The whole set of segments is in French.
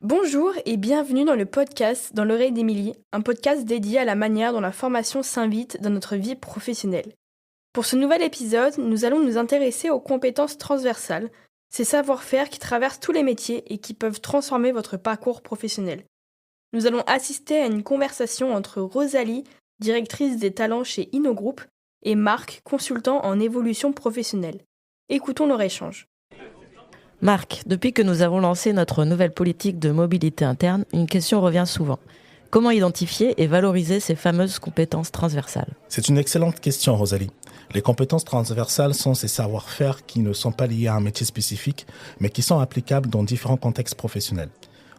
Bonjour et bienvenue dans le podcast Dans l'oreille d'Émilie, un podcast dédié à la manière dont la formation s'invite dans notre vie professionnelle. Pour ce nouvel épisode, nous allons nous intéresser aux compétences transversales, ces savoir-faire qui traversent tous les métiers et qui peuvent transformer votre parcours professionnel. Nous allons assister à une conversation entre Rosalie, directrice des talents chez InnoGroup, et Marc, consultant en évolution professionnelle. Écoutons leur échange. Marc, depuis que nous avons lancé notre nouvelle politique de mobilité interne, une question revient souvent. Comment identifier et valoriser ces fameuses compétences transversales ? C'est une excellente question, Rosalie. Les compétences transversales sont ces savoir-faire qui ne sont pas liés à un métier spécifique, mais qui sont applicables dans différents contextes professionnels.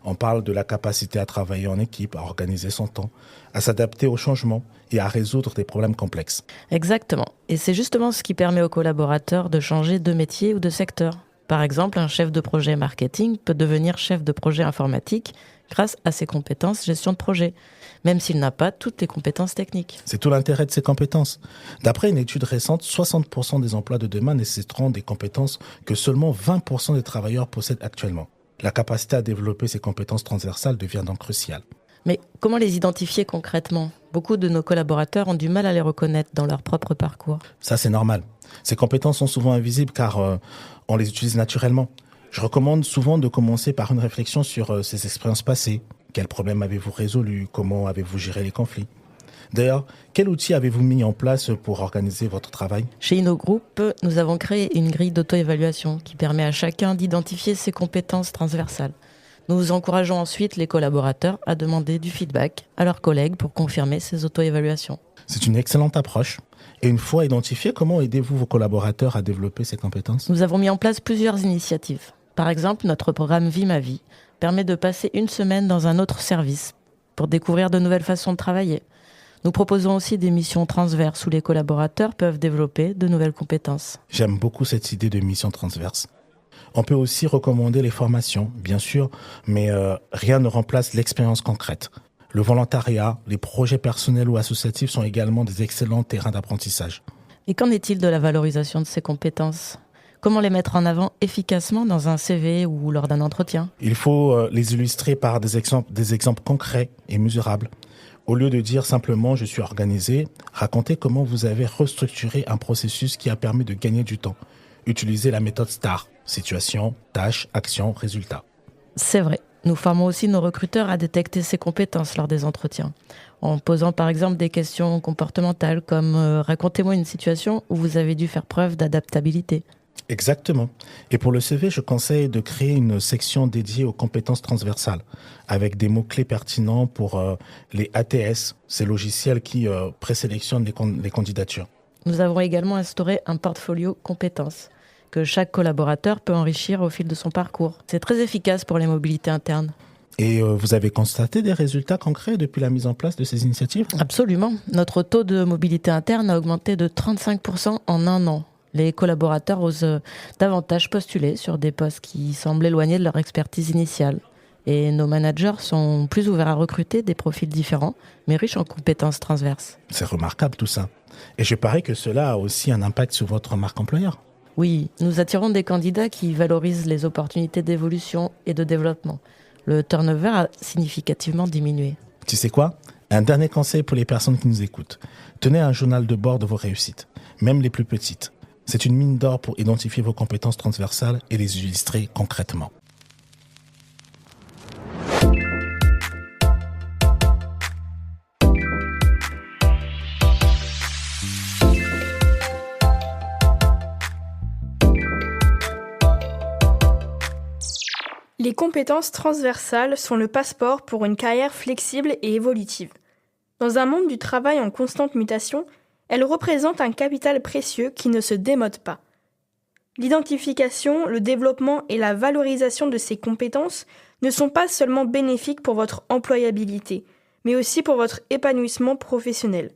On parle de la capacité à travailler en équipe, à organiser son temps, à s'adapter aux changements et à résoudre des problèmes complexes. Exactement. Et c'est justement ce qui permet aux collaborateurs de changer de métier ou de secteur. Par exemple, un chef de projet marketing peut devenir chef de projet informatique grâce à ses compétences gestion de projet, même s'il n'a pas toutes les compétences techniques. C'est tout l'intérêt de ces compétences. D'après une étude récente, 60% des emplois de demain nécessiteront des compétences que seulement 20% des travailleurs possèdent actuellement. La capacité à développer ces compétences transversales devient donc cruciale. Mais comment les identifier concrètement ? Beaucoup de nos collaborateurs ont du mal à les reconnaître dans leur propre parcours. Ça, c'est normal. Ces compétences sont souvent invisibles car on les utilise naturellement. Je recommande souvent de commencer par une réflexion sur ces expériences passées. Quels problèmes avez-vous résolus ? Comment avez-vous géré les conflits ? D'ailleurs, quel outil avez-vous mis en place pour organiser votre travail ? Chez InnoGroup, nous avons créé une grille d'auto-évaluation qui permet à chacun d'identifier ses compétences transversales. Nous encourageons ensuite les collaborateurs à demander du feedback à leurs collègues pour confirmer ces auto-évaluations. C'est une excellente approche. Et une fois identifié, comment aidez-vous vos collaborateurs à développer ces compétences ? Nous avons mis en place plusieurs initiatives. Par exemple, notre programme Vie ma vie permet de passer une semaine dans un autre service pour découvrir de nouvelles façons de travailler. Nous proposons aussi des missions transverses où les collaborateurs peuvent développer de nouvelles compétences. J'aime beaucoup cette idée de mission transverse. On peut aussi recommander les formations, bien sûr, mais rien ne remplace l'expérience concrète. Le volontariat, les projets personnels ou associatifs sont également des excellents terrains d'apprentissage. Et qu'en est-il de la valorisation de ces compétences ? Comment les mettre en avant efficacement dans un CV ou lors d'un entretien ? Il faut les illustrer par des exemples concrets et mesurables. Au lieu de dire simplement « je suis organisé », racontez comment vous avez restructuré un processus qui a permis de gagner du temps. Utilisez la méthode STAR, situation, tâche, action, résultat. C'est vrai. Nous formons aussi nos recruteurs à détecter ces compétences lors des entretiens, en posant par exemple des questions comportementales comme « racontez-moi une situation où vous avez dû faire preuve d'adaptabilité ». Exactement. Et pour le CV, je conseille de créer une section dédiée aux compétences transversales, avec des mots-clés pertinents pour les ATS, ces logiciels qui présélectionnent les candidatures. Nous avons également instauré un portfolio compétences que chaque collaborateur peut enrichir au fil de son parcours. C'est très efficace pour les mobilités internes. Et vous avez constaté des résultats concrets depuis la mise en place de ces initiatives ? Absolument. Notre taux de mobilité interne a augmenté de 35% en un an. Les collaborateurs osent davantage postuler sur des postes qui semblent éloignés de leur expertise initiale. Et nos managers sont plus ouverts à recruter des profils différents, mais riches en compétences transverses. C'est remarquable tout ça. Et je parie que cela a aussi un impact sur votre marque employeur. Oui, nous attirons des candidats qui valorisent les opportunités d'évolution et de développement. Le turnover a significativement diminué. Tu sais quoi ? Un dernier conseil pour les personnes qui nous écoutent. Tenez un journal de bord de vos réussites, même les plus petites. C'est une mine d'or pour identifier vos compétences transversales et les illustrer concrètement. Les compétences transversales sont le passeport pour une carrière flexible et évolutive. Dans un monde du travail en constante mutation, elles représentent un capital précieux qui ne se démode pas. L'identification, le développement et la valorisation de ces compétences ne sont pas seulement bénéfiques pour votre employabilité, mais aussi pour votre épanouissement professionnel.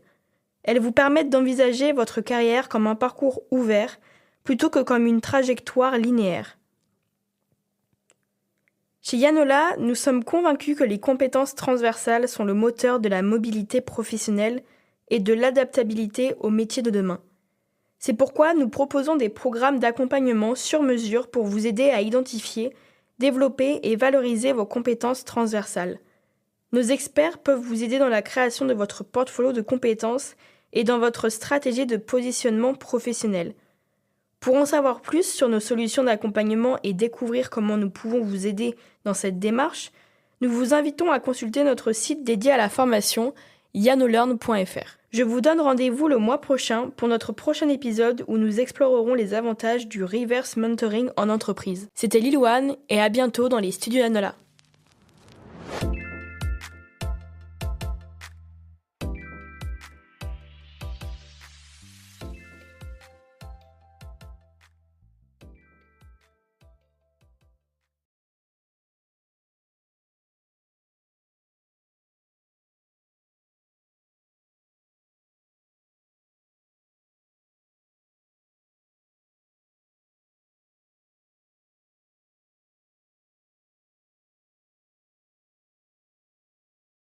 Elles vous permettent d'envisager votre carrière comme un parcours ouvert plutôt que comme une trajectoire linéaire. Chez Yanola, nous sommes convaincus que les compétences transversales sont le moteur de la mobilité professionnelle et de l'adaptabilité aux métiers de demain. C'est pourquoi nous proposons des programmes d'accompagnement sur mesure pour vous aider à identifier développer et valoriser vos compétences transversales. Nos experts peuvent vous aider dans la création de votre portfolio de compétences et dans votre stratégie de positionnement professionnel. Pour en savoir plus sur nos solutions d'accompagnement et découvrir comment nous pouvons vous aider dans cette démarche, nous vous invitons à consulter notre site dédié à la formation yanolearn.fr. Je vous donne rendez-vous le mois prochain pour notre prochain épisode où nous explorerons les avantages du reverse mentoring en entreprise. C'était Lilouane et à bientôt dans les studios Yanola.